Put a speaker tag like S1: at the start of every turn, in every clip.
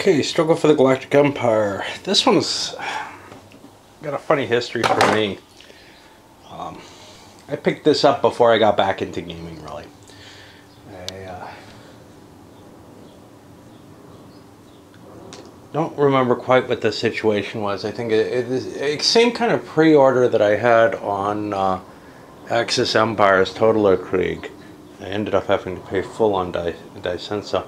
S1: Okay, Struggle for the Galactic Empire. This one's got a funny history for me. I picked this up before I got back into gaming, really. I don't remember quite what the situation was. I think it same kind of pre-order that I had on Axis Empire's Totaler Krieg. I ended up having to pay full on Dicenso.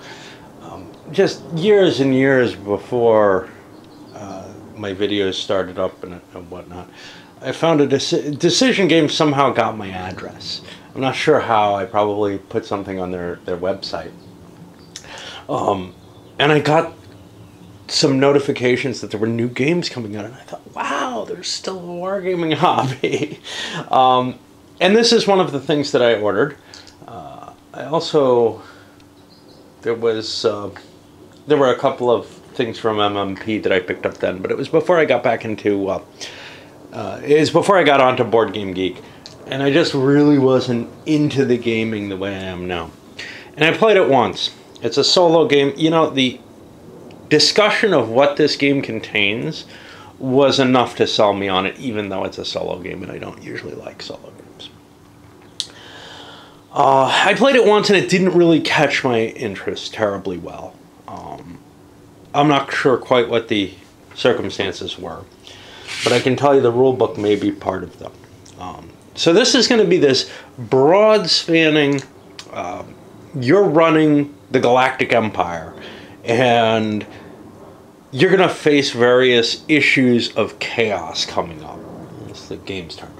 S1: Just years and years before my videos started up and whatnot, I found a Decision Game somehow got my address. I'm not sure how. I probably put something on their website. And I got some notifications that there were new games coming out, and I thought, wow, there's still a wargaming hobby. And this is one of the things that I ordered. I also, there were a couple of things from MMP that I picked up then, but it was before I got back into, it was before I got onto Board Game Geek, and I just really wasn't into the gaming the way I am now. And I played it once. It's a solo game. You know, the discussion of what this game contains was enough to sell me on it, even though it's a solo game, and I don't usually like solo games. I played it once, and it didn't really catch my interest terribly well. I'm not sure quite what the circumstances were, but I can tell you the rulebook may be part of them. So this is going to be this broad-spanning, you're running the Galactic Empire, and you're going to face various issues of chaos coming up. That's the game's term.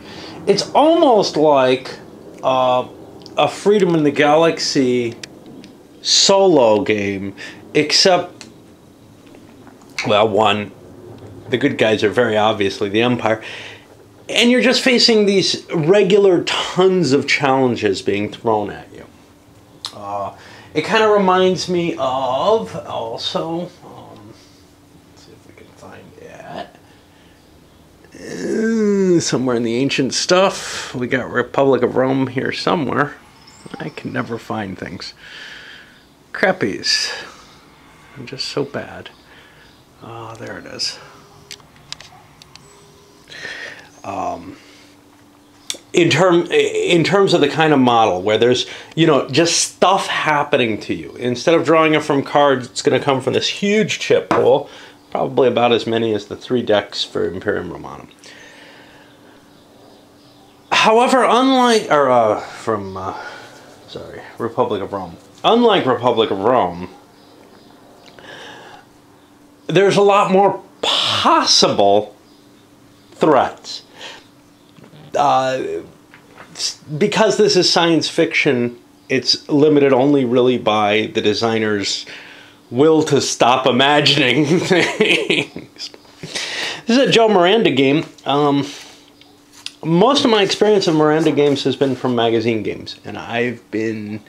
S1: It's almost like a Freedom in the Galaxy solo game, except, well, one, the good guys are very obviously the Empire, and you're just facing these regular tons of challenges being thrown at you. It kind of reminds me of, also, let's see if we can find it. Somewhere in the ancient stuff. We got Republic of Rome here somewhere. I can never find things. Crappies. I'm just so bad. Oh, there it is. In terms of the kind of model where there's, you know, just stuff happening to you. Instead of drawing it from cards, it's going to come from this huge chip pool, probably about as many as the 3 decks for Imperial Romanum. However, unlike, Republic of Rome. Unlike Republic of Rome, there's a lot more possible threats. Because this is science fiction, it's limited only really by the designer's will to stop imagining things. This is a Joe Miranda game. Most of my experience of Miranda games has been from magazine games, and I've been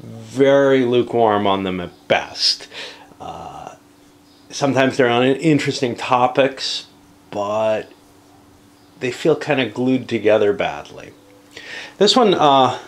S1: very lukewarm on them at best. Sometimes they're on interesting topics, but they feel kind of glued together badly. This one, I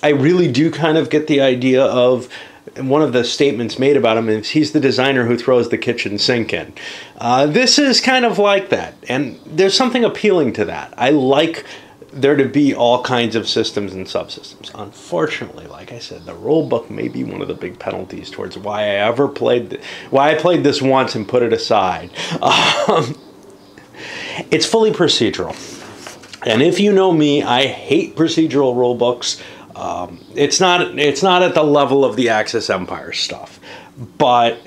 S1: really do kind of get the idea of, one of the statements made about him is he's the designer who throws the kitchen sink in. This is kind of like that, and there's something appealing to that. I like there to be all kinds of systems and subsystems. Unfortunately, like I said, the rulebook may be one of the big penalties towards why I played this once and put it aside. It's fully procedural, and if you know me, I hate procedural rulebooks. It's not at the level of the Axis Empire stuff, but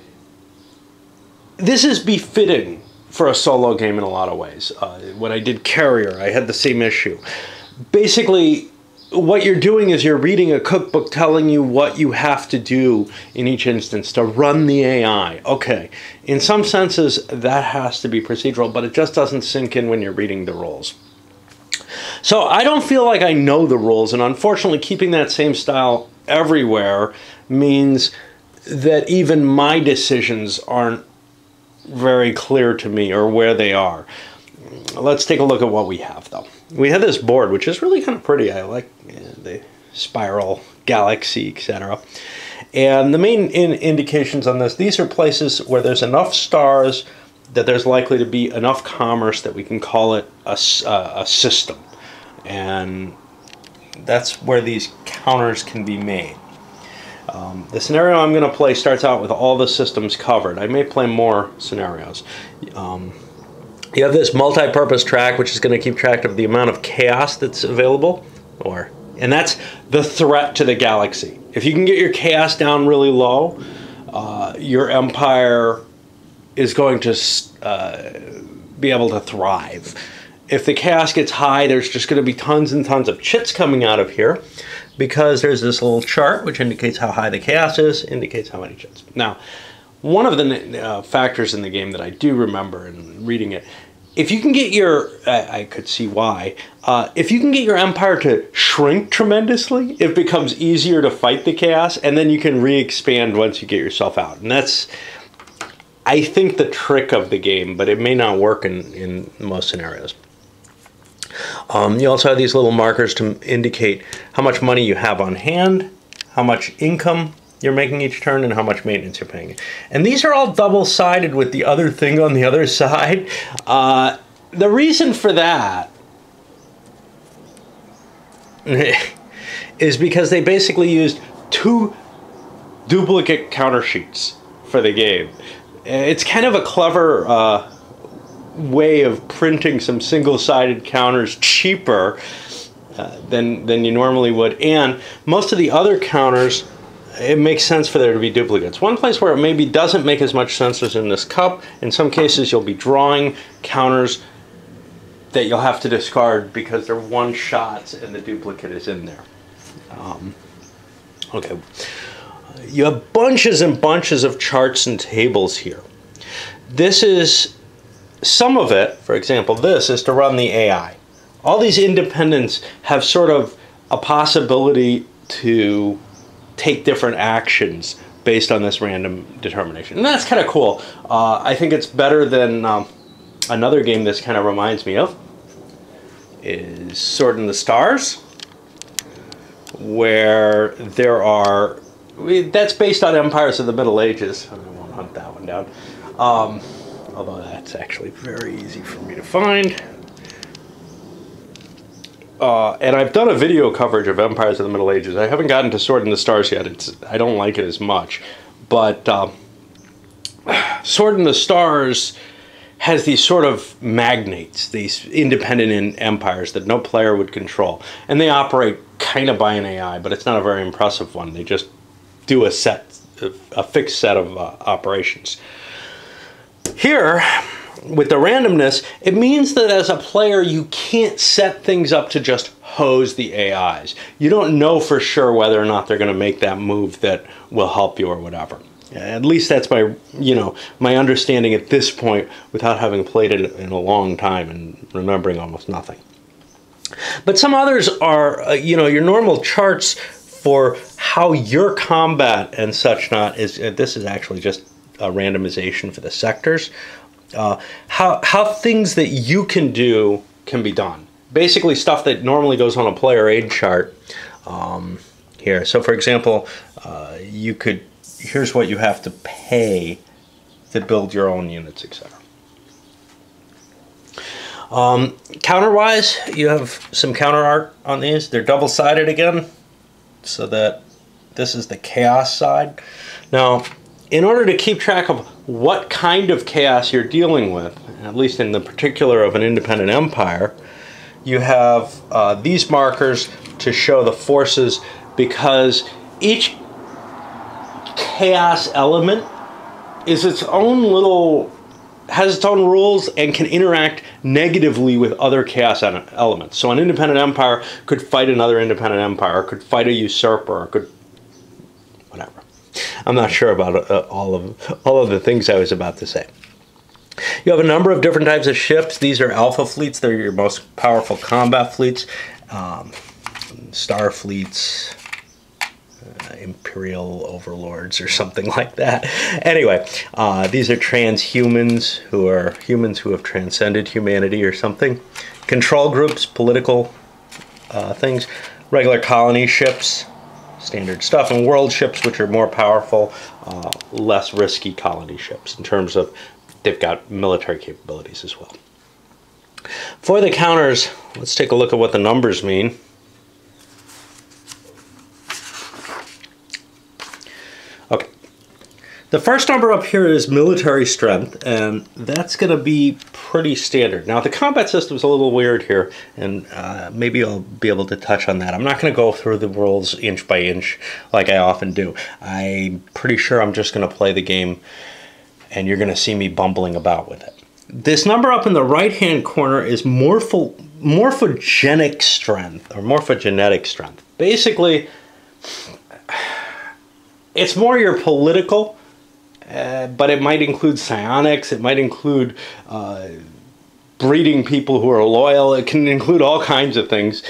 S1: this is befitting for a solo game in a lot of ways. When I did Carrier, I had the same issue. Basically, what you're doing is you're reading a cookbook telling you what you have to do in each instance to run the AI. Okay, in some senses, that has to be procedural, but it just doesn't sink in when you're reading the rules. So I don't feel like I know the rules, and unfortunately keeping that same style everywhere means that even my decisions aren't very clear to me or where they are. Let's take a look at what we have, though. We have this board, which is really kind of pretty. I like the spiral, galaxy, etc. And the main indications on this, these are places where there's enough stars that there's likely to be enough commerce that we can call it a system. And that's where these counters can be made. The scenario I'm going to play starts out with all the systems covered. I may play more scenarios. You have this multi-purpose track, which is going to keep track of the amount of chaos that's available, and that's the threat to the galaxy. If you can get your chaos down really low, your empire is going to be able to thrive. If the chaos gets high, there's just going to be tons and tons of chits coming out of here, because there's this little chart which indicates how high the chaos is, indicates how many chits. Now, one of the factors in the game that I do remember in reading it, if you can get your, I could see why, if you can get your empire to shrink tremendously, it becomes easier to fight the chaos, and then you can re-expand once you get yourself out. And that's, I think, the trick of the game, but it may not work in most scenarios. You also have these little markers to indicate how much money you have on hand, how much income you're making each turn, and how much maintenance you're paying. And these are all double-sided with the other thing on the other side. The reason for that is because they basically used 2 duplicate counter sheets for the game. It's kind of a clever way of printing some single-sided counters cheaper than you normally would, and most of the other counters, it makes sense for there to be duplicates. One place where it maybe doesn't make as much sense is in this cup. In some cases you'll be drawing counters that you'll have to discard because they're one shots and the duplicate is in there. Okay, you have bunches and bunches of charts and tables here. This is some of it. For example, this is to run the AI. All these independents have sort of a possibility to take different actions based on this random determination. And that's kind of cool. I think it's better than another game this kind of reminds me of is Sword in the Stars, where there are, that's based on Empires of the Middle Ages. I won't hunt that one down. Although that's actually very easy for me to find. And I've done a video coverage of Empires of the Middle Ages. I haven't gotten to Sword in the Stars yet. I don't like it as much. But Sword in the Stars has these sort of magnates, these independent empires that no player would control. And they operate kind of by an AI, but it's not a very impressive one. They just do a fixed set of operations. Here, with the randomness, it means that as a player you can't set things up to just hose the AIs. You don't know for sure whether or not they're going to make that move that will help you or whatever. At least that's my, my understanding at this point, without having played it in a long time and remembering almost nothing. But some others are, your normal charts for how your combat and such not is. This is actually just a randomization for the sectors. How things that you can do can be done. Basically stuff that normally goes on a player aid chart here. So for example, here's what you have to pay to build your own units, etc. Counter-wise, you have some counter art on these. They're double-sided again, so that this is the chaos side. Now, in order to keep track of what kind of chaos you're dealing with, at least in the particular of an independent empire, you have these markers to show the forces, because each chaos element is its own has its own rules and can interact negatively with other chaos elements. So an independent empire could fight another independent empire, could fight a usurper, could whatever. I'm not sure about all of the things I was about to say. You have a number of different types of ships. These are alpha fleets. They're your most powerful combat fleets. Star fleets, Imperial overlords or something like that. Anyway, these are transhumans, who are humans who have transcended humanity or something. Control groups, political things. Regular colony ships, standard stuff, and world ships, which are more powerful, less risky colony ships in terms of they've got military capabilities as well. For the counters, let's take a look at what the numbers mean. Okay. The first number up here is military strength, and that's going to be pretty standard. Now, the combat system is a little weird here, and maybe I'll be able to touch on that. I'm not going to go through the rules inch by inch like I often do. I'm pretty sure I'm just going to play the game, and you're going to see me bumbling about with it. This number up in the right-hand corner is morphogenic strength, or morphogenetic strength. Basically, it's more your political, but it might include psionics, it might include breeding people who are loyal, it can include all kinds of things.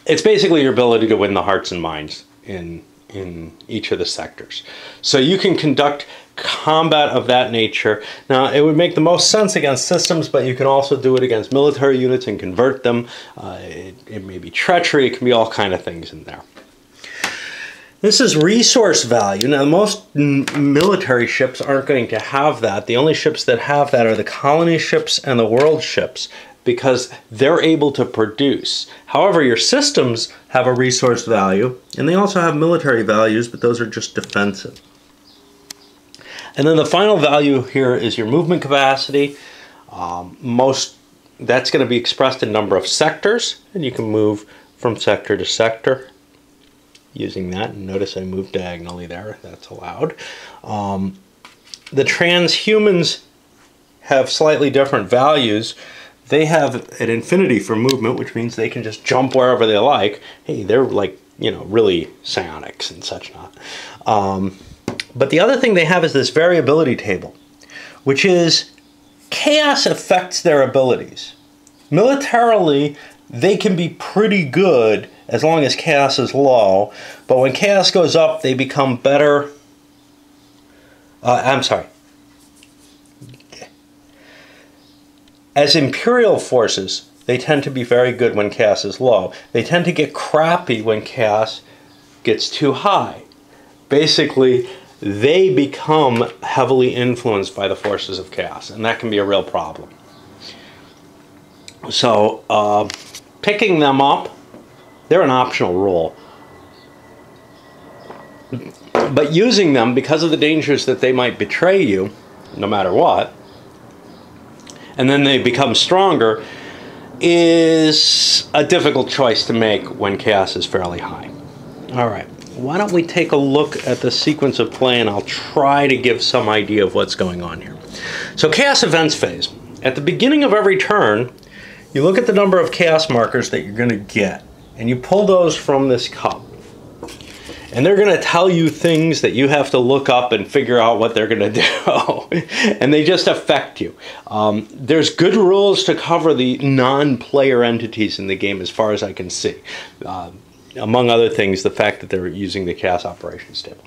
S1: It's basically your ability to win the hearts and minds in each of the sectors. So you can conduct combat of that nature. Now, it would make the most sense against systems, but you can also do it against military units and convert them. It may be treachery, it can be all kind of things in there. This is resource value. Now, most military ships aren't going to have that. The only ships that have that are the colony ships and the world ships, because they're able to produce. However, your systems have a resource value, and they also have military values, but those are just defensive. And then the final value here is your movement capacity. That's going to be expressed in number of sectors, and you can move from sector to sector using that. And notice I moved diagonally there. That's allowed. The transhumans have slightly different values. They have an infinity for movement, which means they can just jump wherever they like. Hey, they're like, you know, really psionics and such not. But the other thing they have is this variability table, which is chaos affects their abilities. Militarily, they can be pretty good as long as chaos is low, but when chaos goes up, they become better. As Imperial forces, they tend to be very good when chaos is low. They tend to get crappy when chaos gets too high. Basically, they become heavily influenced by the forces of chaos, and that can be a real problem. So, picking them up, they're an optional rule. But using them, because of the dangers that they might betray you, no matter what, and then they become stronger, is a difficult choice to make when chaos is fairly high. All right, why don't we take a look at the sequence of play, and I'll try to give some idea of what's going on here. So chaos events phase. At the beginning of every turn, you look at the number of chaos markers that you're going to get, and you pull those from this cup. And they're going to tell you things that you have to look up and figure out what they're going to do. And they just affect you. There's good rules to cover the non-player entities in the game as far as I can see. Among other things, the fact that they're using the chaos operations table.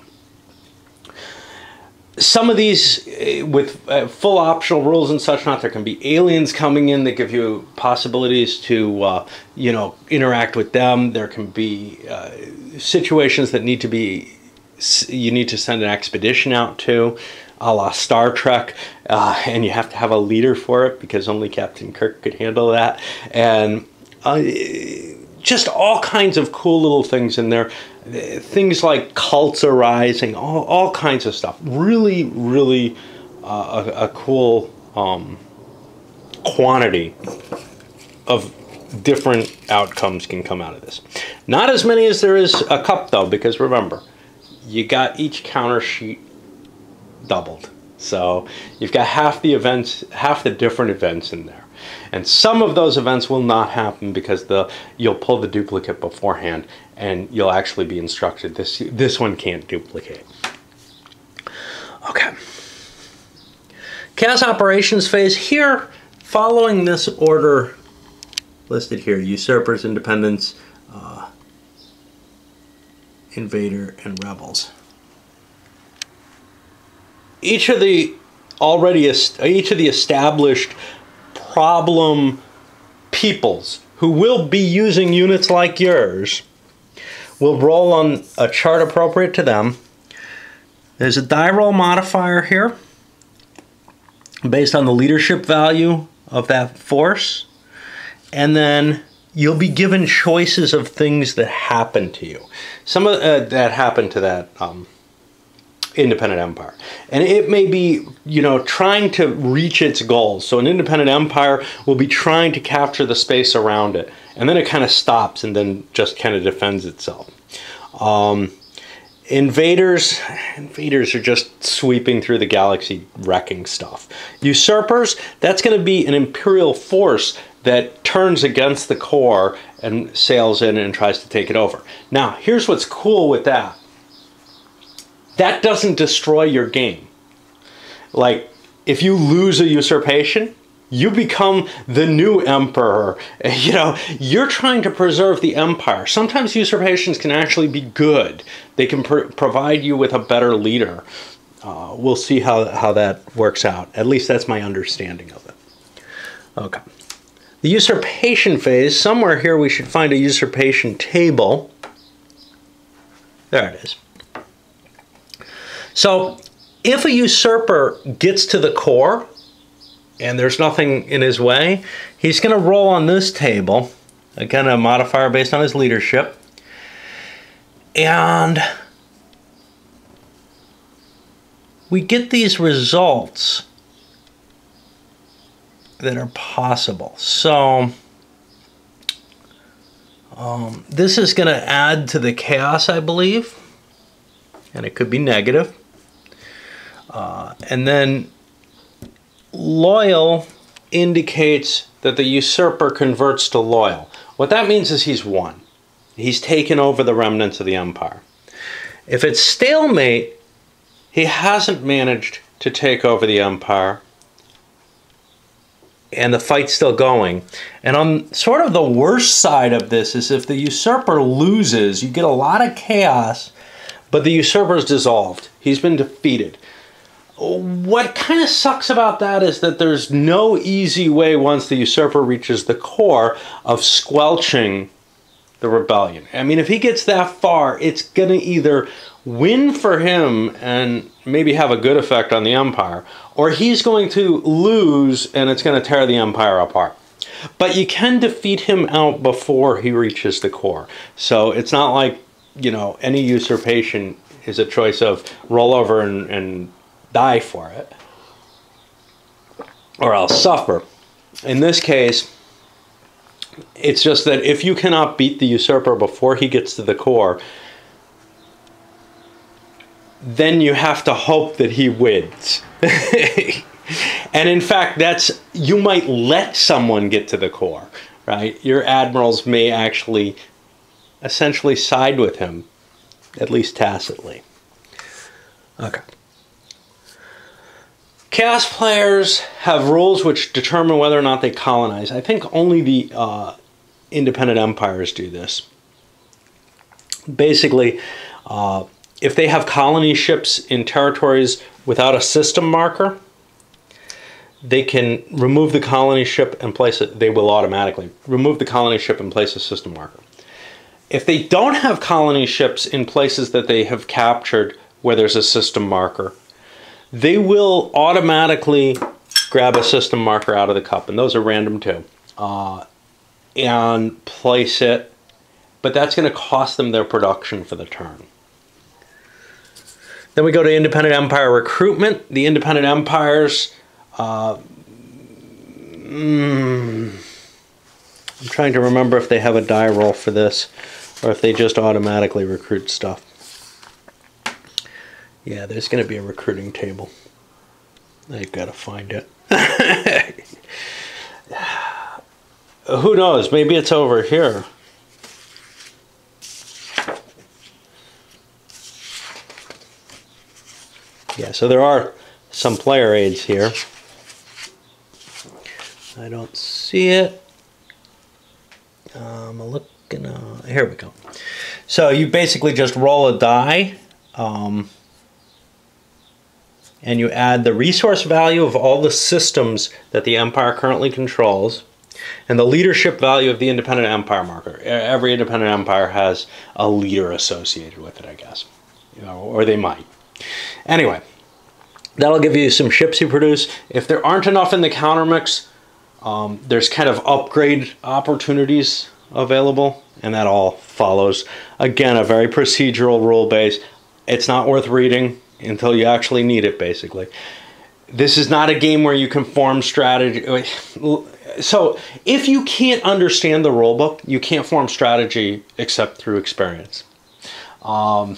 S1: Some of these, with full optional rules and such not, there can be aliens coming in that give you possibilities to, you know, interact with them. There can be situations that need to be, you need to send an expedition out to, a la Star Trek, and you have to have a leader for it because only Captain Kirk could handle that. And just all kinds of cool little things in there. Things like cults arising, all kinds of stuff. Really, really a cool quantity of different outcomes can come out of this. Not as many as there is a cup, though, because remember, you got each counter sheet doubled. So you've got half the events, half the different events in there. And some of those events will not happen because you'll pull the duplicate beforehand and you'll actually be instructed this one can't duplicate. Okay. Chaos operations phase here, following this order listed here: usurpers, independents, invader, and rebels. Each of the established problem peoples who will be using units like yours will roll on a chart appropriate to them. There's a die roll modifier here based on the leadership value of that force. And then you'll be given choices of things that happen to you. Some of that happen to that independent empire. And it may be, you know, trying to reach its goals. So an independent empire will be trying to capture the space around it. And then it kind of stops and then just kind of defends itself. Invaders are just sweeping through the galaxy, wrecking stuff. Usurpers, that's going to be an Imperial force that turns against the core and sails in and tries to take it over. Now, here's what's cool with that. That doesn't destroy your game. Like, if you lose a usurpation, you become the new emperor. You know, you're trying to preserve the empire. Sometimes usurpations can actually be good. They can provide you with a better leader. We'll see how that works out. At least that's my understanding of it. Okay. The usurpation phase, somewhere here we should find a usurpation table. There it is. So, if a usurper gets to the core, and there's nothing in his way, he's going to roll on this table, again a modifier based on his leadership, and we get these results that are possible. So this is going to add to the chaos, I believe, and it could be negative. And then loyal indicates that the usurper converts to loyal. What that means is he's won. He's taken over the remnants of the empire. If it's stalemate, he hasn't managed to take over the empire, and the fight's still going. And on sort of the worst side of this is if the usurper loses, you get a lot of chaos, but the usurper is dissolved. He's been defeated. What kind of sucks about that is that there's no easy way, once the usurper reaches the core, of squelching the rebellion. I mean, if he gets that far, it's going to either win for him and maybe have a good effect on the empire, or he's going to lose and it's going to tear the empire apart. But you can defeat him out before he reaches the core. So it's not like, you know, any usurpation is a choice of roll over and die for it, or I'll suffer. In this case, it's just that if you cannot beat the usurper before he gets to the core, then you have to hope that he wins. And in fact, you might let someone get to the core, right? Your admirals may actually essentially side with him, at least tacitly. Okay. Chaos players have rules which determine whether or not they colonize. I think only the independent empires do this. Basically, if they have colony ships in territories without a system marker, they can remove the colony ship and place it. They will automatically remove the colony ship and place a system marker. If they don't have colony ships in places that they have captured where there's a system marker, they will automatically grab a system marker out of the cup, and those are random too, and place it, but that's going to cost them their production for the turn. Then we go to independent empire recruitment. The independent empires, I'm trying to remember if they have a die roll for this, or if they just automatically recruit stuff. Yeah, there's going to be a recruiting table. I've got to find it. Who knows? Maybe it's over here. Yeah, so there are some player aids here. I don't see it. I'm looking. Here we go. So you basically just roll a die. And you add the resource value of all the systems that the empire currently controls. And the leadership value of the independent empire marker. Every independent empire has a leader associated with it, I guess. You know, or they might. Anyway, that'll give you some ships you produce. If there aren't enough in the countermix, there's kind of upgrade opportunities available, and that all follows. Again, a very procedural rule base. It's not worth reading until you actually need it, basically. This is not a game where you can form strategy. So if you can't understand the rulebook, you can't form strategy except through experience. And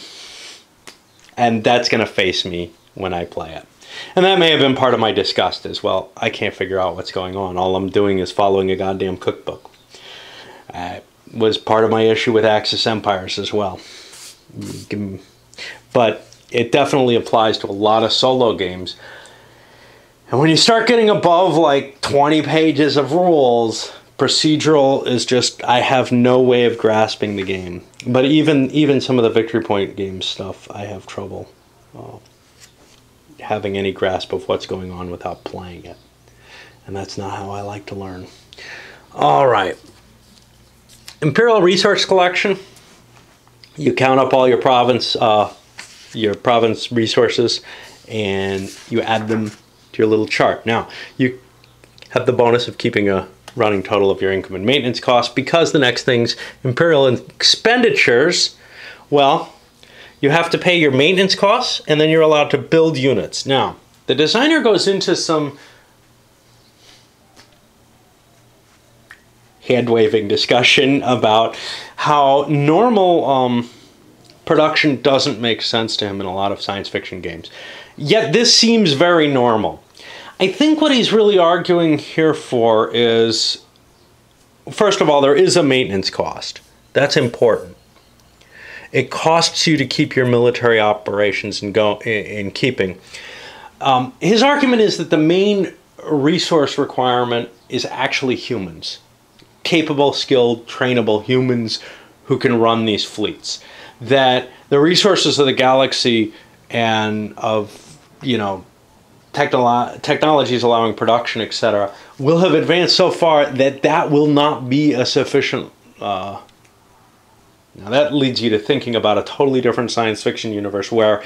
S1: that's going to face me when I play it. And that may have been part of my disgust as well. I can't figure out what's going on. All I'm doing is following a goddamn cookbook. Was part of my issue with Axis Empires as well. But it definitely applies to a lot of solo games. And when you start getting above like 20 pages of rules, procedural is just, I have no way of grasping the game. But even some of the Victory Point game stuff, I have trouble having any grasp of what's going on without playing it. And that's not how I like to learn. All right. Imperial Resource Collection. You count up all your province resources, and you add them to your little chart. Now, you have the bonus of keeping a running total of your income and maintenance costs, because the next thing's Imperial expenditures. Well, you have to pay your maintenance costs, and then you're allowed to build units. Now, the designer goes into some hand-waving discussion about how normal production doesn't make sense to him in a lot of science fiction games. Yet this seems very normal. I think what he's really arguing here for is, first of all, there is a maintenance cost. That's important. It costs you to keep your military operations in keeping. His argument is that the main resource requirement is actually humans. Capable, skilled, trainable humans who can run these fleets. That the resources of the galaxy and of, you know, technologies allowing production, etc., will have advanced so far that that will not be a sufficient... now that leads you to thinking about a totally different science fiction universe where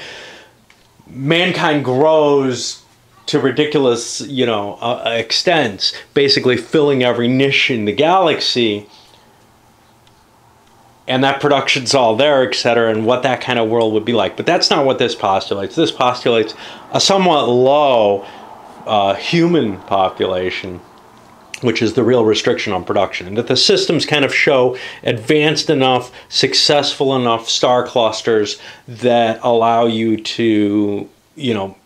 S1: mankind grows to ridiculous, you know, extents, basically filling every niche in the galaxy, and that production's all there, etc., and what that kind of world would be like. But that's not what this postulates. This postulates a somewhat low human population, which is the real restriction on production, and that the systems kind of show advanced enough, successful enough star clusters that allow you to, you know,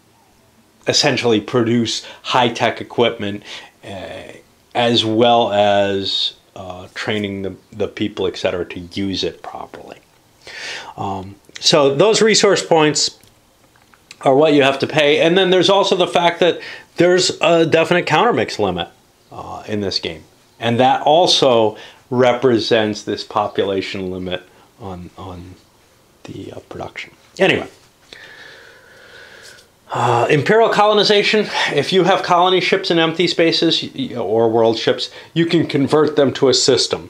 S1: essentially produce high-tech equipment as well as training the people, etc., to use it properly. So those resource points are what you have to pay. And then there's also the fact that there's a definite countermix limit in this game. And that also represents this population limit on the production. Anyway. Imperial colonization. If you have colony ships in empty spaces or world ships, you can convert them to a system.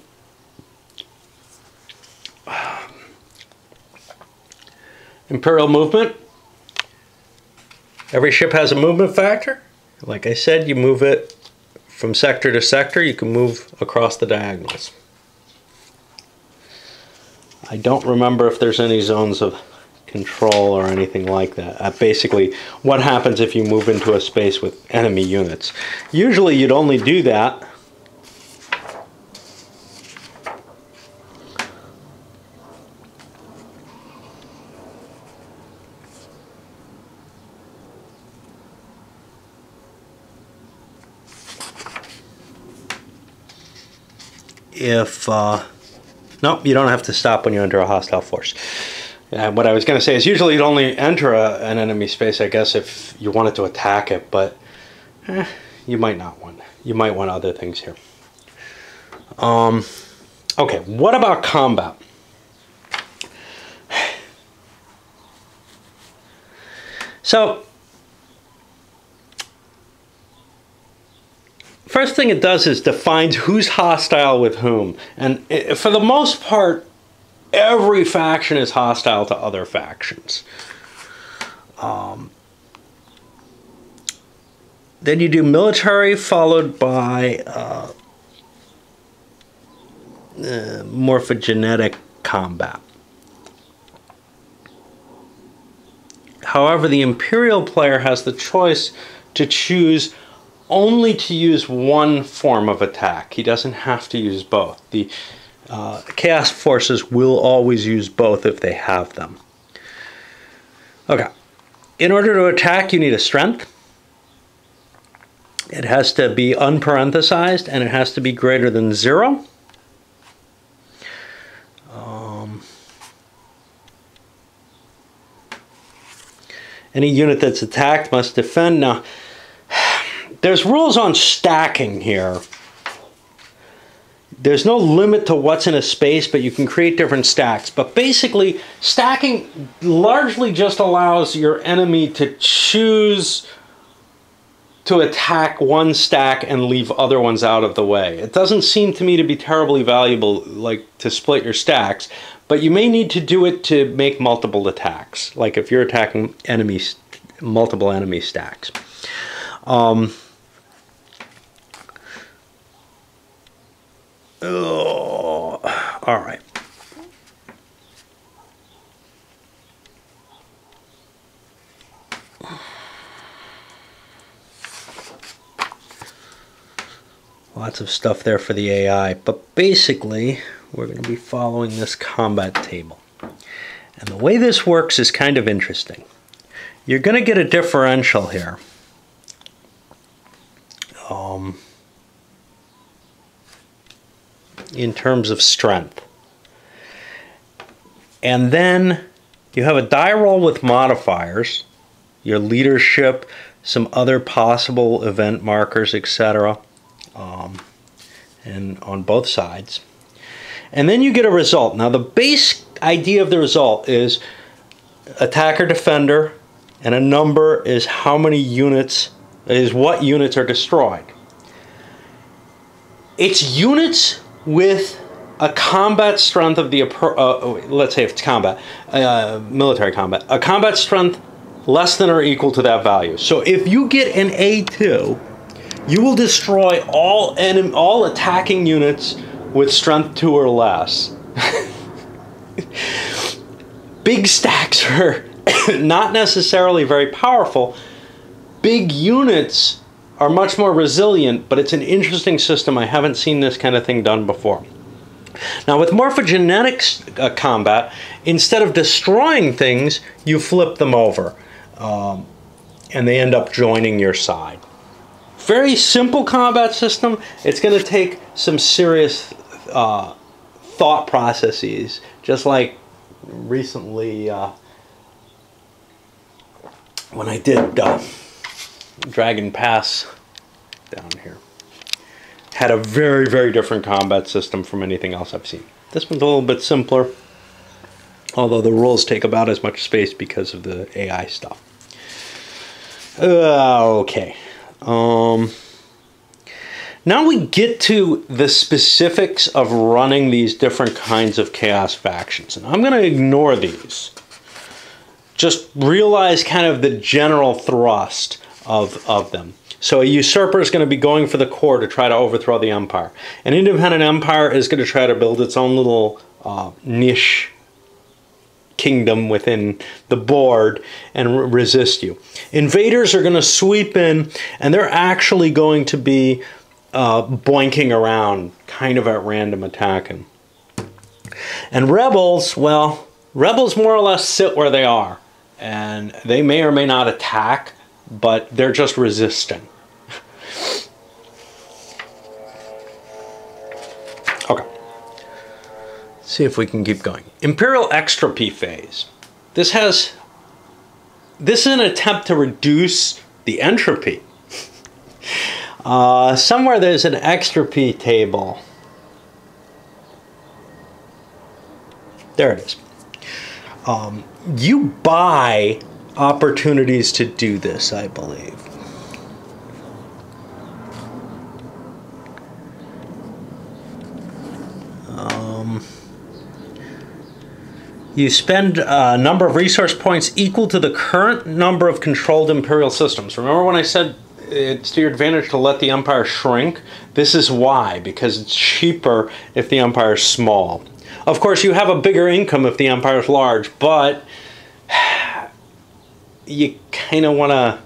S1: Imperial movement. Every ship has a movement factor. Like I said, you move it from sector to sector. You can move across the diagonals. I don't remember if there's any zones of control or anything like that. Basically, what happens if you move into a space with enemy units? Usually you'd only do that if nope, you don't have to stop when you enter a hostile force. What I was going to say is usually you'd only enter an enemy space, I guess, if you wanted to attack it, but you might not want. You might want other things here. Okay, what about combat? So, first thing it does is defines who's hostile with whom. And for the most part, every faction is hostile to other factions. Then you do military, followed by morphogenetic combat. However, the Imperial player has the choice to choose only to use one form of attack. He doesn't have to use both. The Chaos Forces will always use both if they have them. Okay. In order to attack, you need a strength. It has to be unparenthesized, and it has to be greater than 0. Any unit that's attacked must defend. Now, there's rules on stacking here. There's no limit to what's in a space, but you can create different stacks. But basically, stacking largely just allows your enemy to choose to attack one stack and leave other ones out of the way. It doesn't seem to me to be terribly valuable, like to split your stacks, but you may need to do it to make multiple attacks, like if you're attacking enemies, multiple enemy stacks. All right. Lots of stuff there for the AI, but basically we're going to be following this combat table. And the way this works is kind of interesting. You're going to get a differential here. In terms of strength. And then you have a die roll with modifiers, your leadership, some other possible event markers, etc. And on both sides. And then you get a result. Now the base idea of the result is attacker, defender, and a number is how many units, is what units are destroyed. It's units with a combat strength of the, let's say if it's combat, military combat, a combat strength less than or equal to that value. So if you get an A2, you will destroy all attacking units with strength 2 or less. Big stacks are not necessarily very powerful. Big units are much more resilient, but it's an interesting system. I haven't seen this kind of thing done before. Now with morphogenetic combat, instead of destroying things, you flip them over. And they end up joining your side. Very simple combat system. It's going to take some serious thought processes, just like recently when I did Dragon Pass down here. Had a very, very different combat system from anything else I've seen. This one's a little bit simpler, although the rules take about as much space because of the AI stuff. Okay. Now we get to the specifics of running these different kinds of chaos factions. And I'm going to ignore these. Just realize kind of the general thrust of them. So a usurper is going to be going for the core to try to overthrow the empire. An independent empire is going to try to build its own little niche kingdom within the board and resist you. Invaders are going to sweep in, and they're actually going to be boinking around, kind of at random attacking. And rebels, well, rebels more or less sit where they are, and they may or may not attack, but they're just resisting. Okay. Let's see if we can keep going. Imperial entropy phase. This is an attempt to reduce the entropy. Somewhere there's an entropy table. There it is. You buy opportunities to do this, I believe. You spend a number of resource points equal to the current number of controlled Imperial systems. Remember when I said it's to your advantage to let the Empire shrink? This is why, because it's cheaper if the Empire is small. Of course, you have a bigger income if the Empire is large, but you kind of want to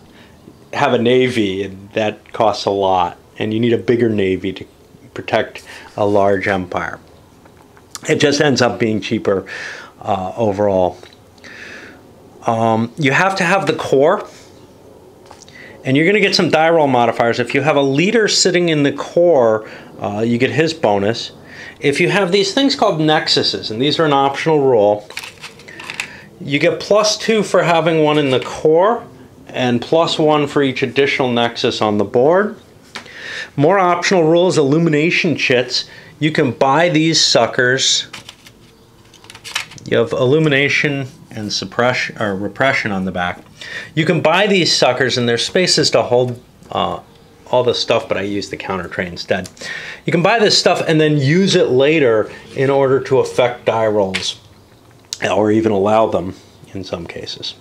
S1: have a navy, and that costs a lot, and you need a bigger navy to protect a large empire. It just ends up being cheaper overall. You have to have the core, and you're going to get some die roll modifiers. If you have a leader sitting in the core, you get his bonus. If you have these things called nexuses, and these are an optional roll, you get +2 for having one in the core, and +1 for each additional nexus on the board. More optional rules, illumination chits. You can buy these suckers. You have illumination and suppression or repression on the back. You can buy these suckers, and there's spaces to hold all the stuff, but I use the counter tray instead. You can buy this stuff and then use it later in order to affect die rolls, or even allow them in some cases.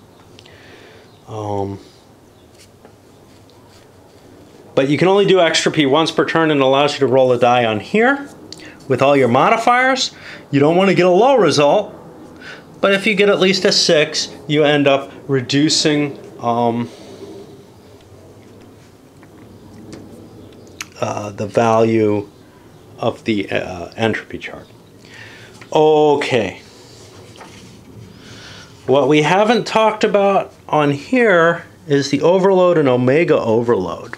S1: But you can only do extra P once per turn, and it allows you to roll a die on here with all your modifiers. You don't want to get a low result, but if you get at least a 6, you end up reducing the value of the entropy chart. Okay. What we haven't talked about on here is the overload and omega overload.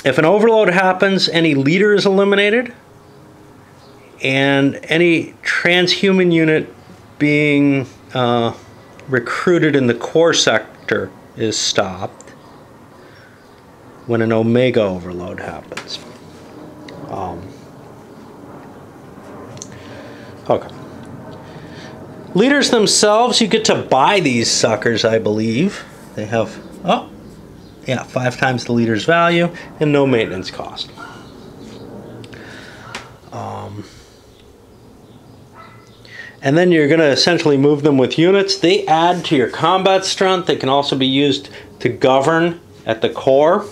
S1: If an overload happens, any leader is eliminated, and any transhuman unit being recruited in the core sector is stopped when an omega overload happens. Okay. Leaders themselves, you get to buy these suckers, I believe. They have, 5 times the leader's value and no maintenance cost. And then you're going to essentially move them with units. They add to your combat strength. They can also be used to govern at the core.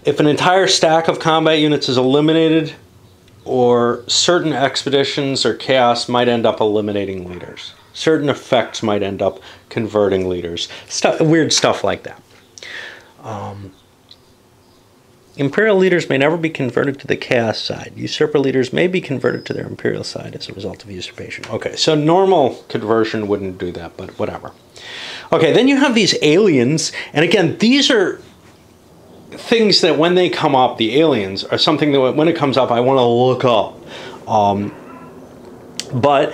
S1: If an entire stack of combat units is eliminated, or certain expeditions or chaos might end up eliminating leaders. Certain effects might end up converting leaders. Weird stuff like that. Imperial leaders may never be converted to the chaos side. Usurper leaders may be converted to their Imperial side as a result of usurpation. Okay, so normal conversion wouldn't do that, but whatever. Okay, then you have these aliens, and again, these are things that when they come up, the aliens are something that when it comes up, I want to look up. But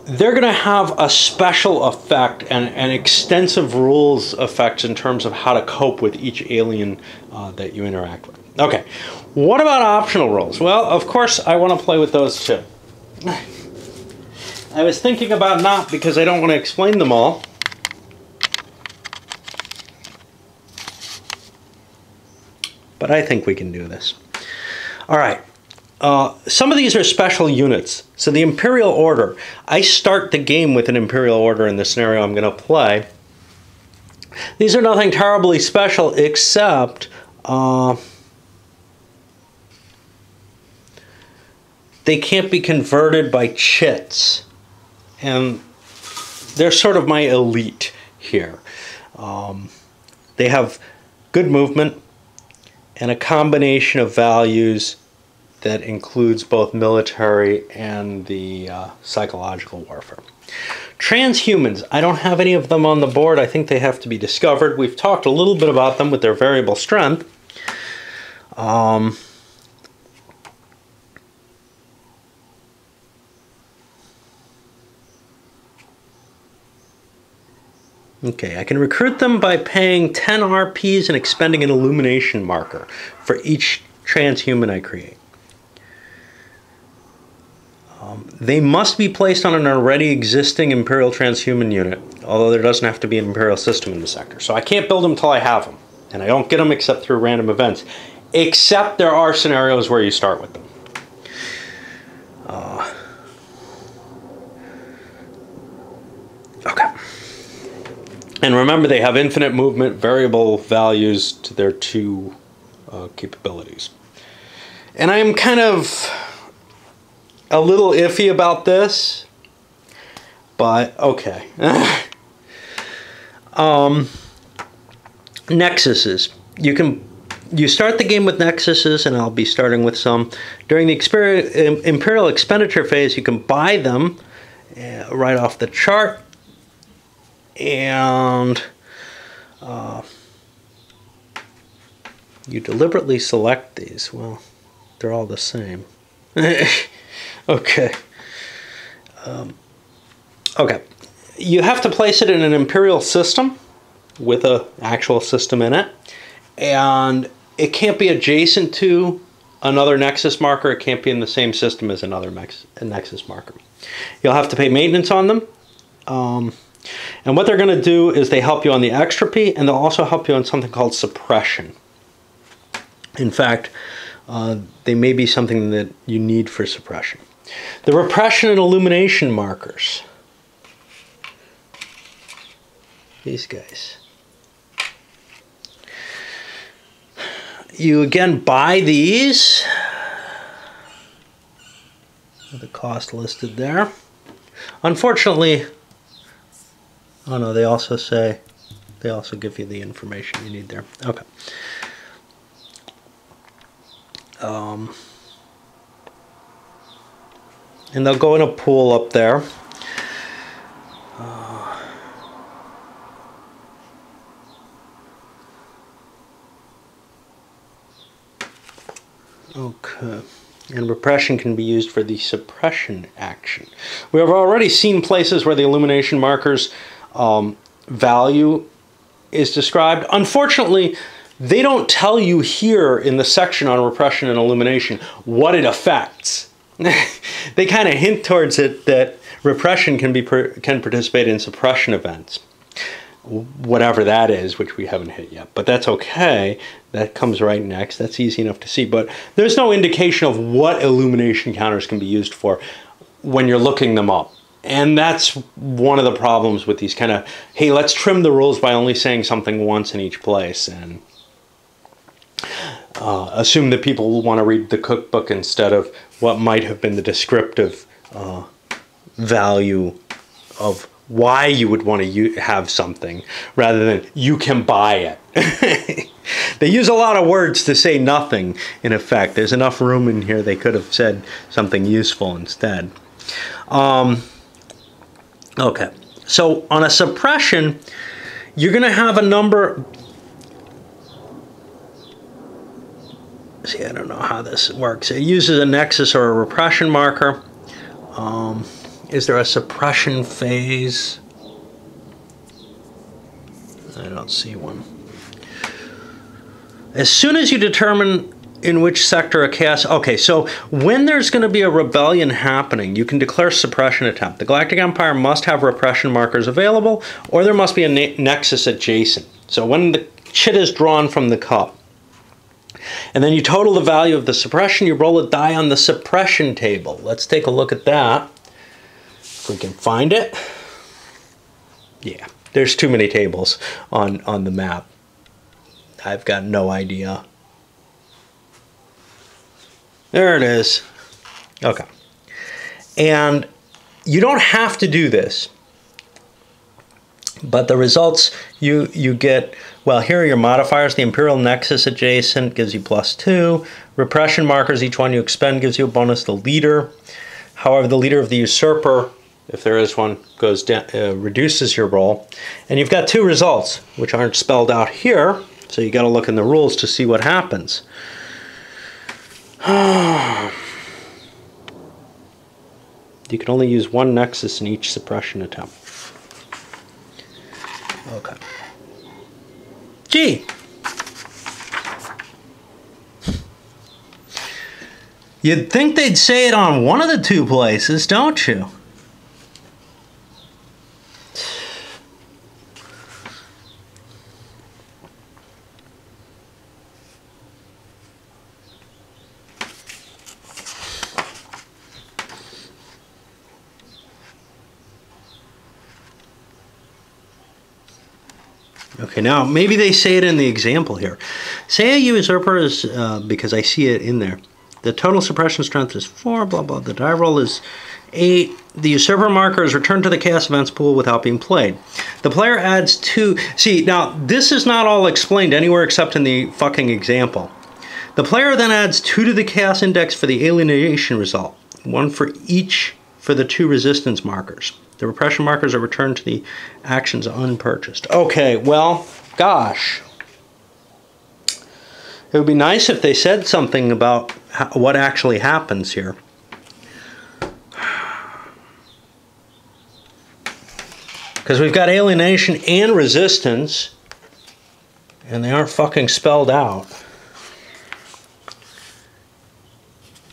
S1: they're going to have a special effect and extensive rules effects in terms of how to cope with each alien that you interact with. Okay, what about optional rules? Well, of course, I want to play with those too. I was thinking about not, because I don't want to explain them all. But I think we can do this. All right. Some of these are special units. So the Imperial Order. I start the game with an Imperial Order in the scenario I'm going to play. These are nothing terribly special, except they can't be converted by chits. And they're sort of my elite here. They have good movement and a combination of values that includes both military and the psychological warfare. Transhumans, I don't have any of them on the board. I think they have to be discovered. We've talked a little bit about them with their variable strength. Okay, I can recruit them by paying 10 RPs and expending an illumination marker for each transhuman I create. They must be placed on an already existing Imperial transhuman unit, although there doesn't have to be an Imperial system in the sector. So I can't build them until I have them, and I don't get them except through random events. except there are scenarios where you start with them. Okay. And remember, they have infinite movement, variable values to their two capabilities. And I am kind of a little iffy about this, but okay. Nexuses. You start the game with nexuses, and I'll be starting with some. During the Imperial expenditure phase, you can buy them right off the chart. And you deliberately select these. Well, they're all the same. Okay. Okay. You have to place it in an Imperial system with an actual system in it. And it can't be adjacent to another Nexus marker. It can't be in the same system as another Nexus marker. You'll have to pay maintenance on them. And what they're going to do is they help you on the entropy, and they'll also help you on something called suppression. In fact, they may be something that you need for suppression. The repression and illumination markers. These guys. You again buy these. The cost listed there. Unfortunately, oh no, they also give you the information you need there. Okay. And they'll go in a pool up there. Okay. And repression can be used for the suppression action. We have already seen places where the illumination markers value is described. Unfortunately, they don't tell you here in the section on repression and illumination what it affects. They kind of hint towards it that repression can participate in suppression events, whatever that is, which we haven't hit yet. But that's okay. That comes right next. That's easy enough to see. But there's no indication of what illumination counters can be used for when you're looking them up. And that's one of the problems with these kind of, hey, let's trim the rules by only saying something once in each place, and assume that people will want to read the cookbook instead of what might have been the descriptive value of why you would want to have something, rather than you can buy it. They use a lot of words to say nothing, in effect. There's enough room in here they could have said something useful instead. Okay, so on a suppression, you're going to have a number. See, I don't know how this works. It uses a nexus or a repression marker. Is there a suppression phase? I don't see one. As soon as you determine in which sector a chaos... Okay, so when there's going to be a rebellion happening, you can declare suppression attempt. The Galactic Empire must have repression markers available, or there must be a nexus adjacent. So when the chit is drawn from the cup, and then you total the value of the suppression, you roll a die on the suppression table. Let's take a look at that. If we can find it. Yeah, there's too many tables on the map. I've got no idea. There it is. Okay. And you don't have to do this. But the results you get, well, here are your modifiers. The Imperial Nexus adjacent gives you +2. Repression markers, each one you expend gives you a bonus. The leader. However, the leader of the usurper, if there is one, goes down, reduces your roll. And you've got 2 results, which aren't spelled out here. So you got to look in the rules to see what happens. You can only use 1 nexus in each suppression attempt. Okay. Gee. You'd think they'd say it on one of the 2 places, don't you?
S2: Okay, now maybe they say it in the example here. Say a usurper is, because I see it in there, the total suppression strength is 4, blah, blah, the die roll is 8. The usurper marker is returned to the chaos events pool without being played. The player adds 2. See, now, this is not all explained anywhere except in the fucking example. The player then adds 2 to the chaos index for the alienation result, 1 for each for the 2 resistance markers. The repression markers are returned to the actions unpurchased. Okay, well, gosh. It would be nice if they said something about what actually happens here. Because we've got alienation and resistance, and they aren't fucking spelled out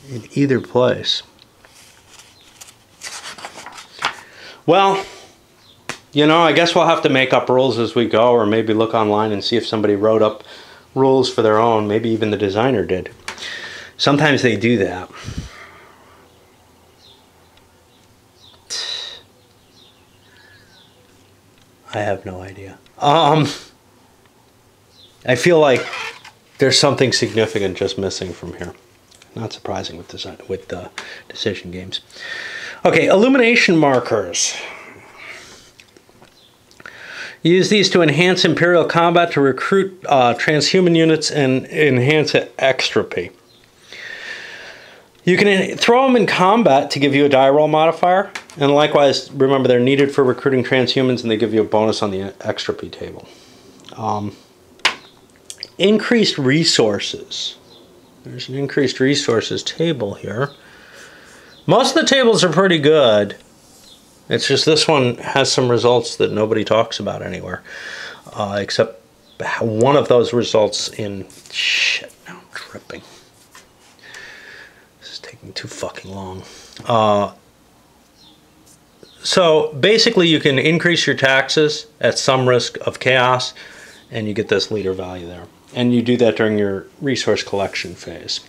S2: in either place. Well, you know, I guess we'll have to make up rules as we go, or maybe look online and see if somebody wrote up rules for their own. Maybe even the designer did. Sometimes they do that. I have no idea. I feel like there's something significant just missing from here. Not surprising with design, with decision games. Okay, illumination markers. Use these to enhance Imperial combat, to recruit transhuman units, and enhance entropy. You can throw them in combat to give you a die roll modifier, and likewise, remember they're needed for recruiting transhumans, and they give you a bonus on the entropy table. Increased resources. There's an increased resources table here. Most of the tables are pretty good. It's just this one has some results that nobody talks about anywhere. Except one of those results in... Shit, now I'm tripping. This is taking too fucking long. So basically you can increase your taxes at some risk of chaos, and you get this leader value there. And you do that during your resource collection phase.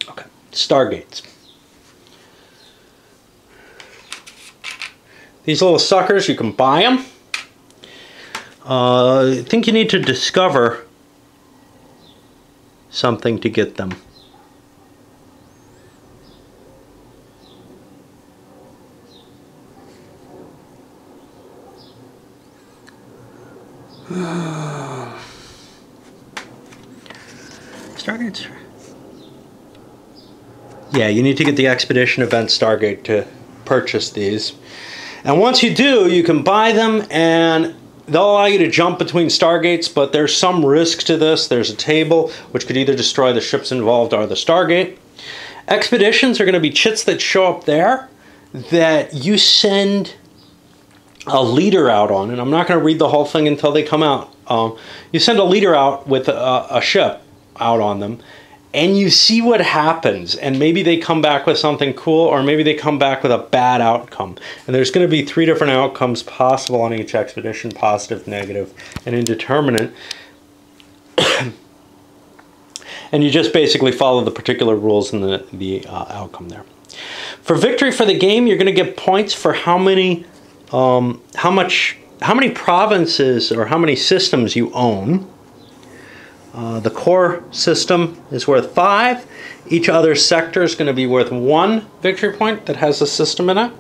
S2: Okay, Stargates. These little suckers, you can buy them. I think you need to discover something to get them. Stargates. Yeah, you need to get the Expedition Event Stargate to purchase these. And once you do, you can buy them, and they'll allow you to jump between Stargates, but there's some risk to this. There's a table which could either destroy the ships involved or the Stargate. Expeditions are going to be chits that show up there that you send a leader out on, and I'm not going to read the whole thing until they come out. You send a leader out with a ship out on them, and you see what happens, and maybe they come back with something cool, or maybe they come back with a bad outcome. And there's going to be 3 different outcomes possible on each expedition: positive, negative, and indeterminate. And you just basically follow the particular rules in the outcome there. For victory for the game, you're going to get points for how many provinces or how many systems you own. The core system is worth 5. Each other sector is going to be worth 1 victory point that has a system in it.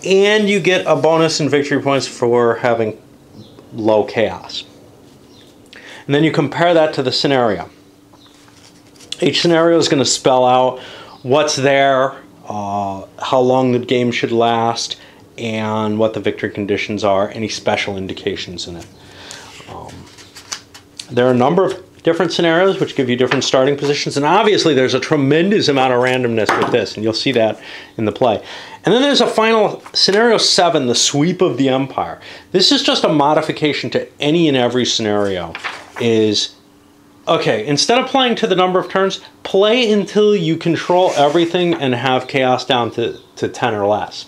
S2: And you get a bonus in victory points for having low chaos. And then you compare that to the scenario. Each scenario is going to spell out what's there, how long the game should last, and what the victory conditions are, any special indications in it. There are a number of different scenarios which give you different starting positions, and obviously there's a tremendous amount of randomness with this, and you'll see that in the play. And then there's a final scenario 7, the sweep of the empire. This is just a modification to any and every scenario. Is okay, instead of playing to the number of turns, play until you control everything and have chaos down to 10 or less.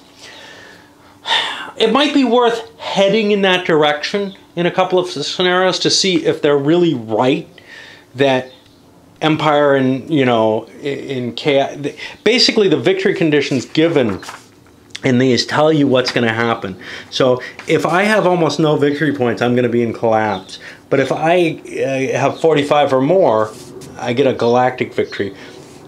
S2: It might be worth heading in that direction in a couple of scenarios to see if they're really right, that empire and, you know, in chaos, basically the victory conditions given And these tell you what's going to happen. So if I have almost no victory points, I'm going to be in collapse. But if I have 45 or more, I get a galactic victory.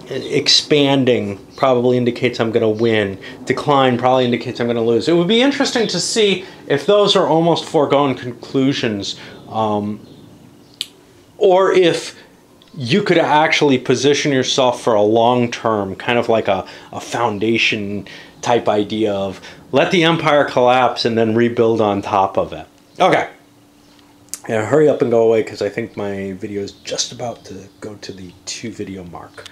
S2: Expanding probably indicates I'm going to win. Decline probably indicates I'm going to lose. It would be interesting to see if those are almost foregone conclusions, or if you could actually position yourself for a long term, kind of like a foundation type idea of let the empire collapse and then rebuild on top of it. Okay. Yeah, hurry up and go away because I think my video is just about to go to the 2 video mark.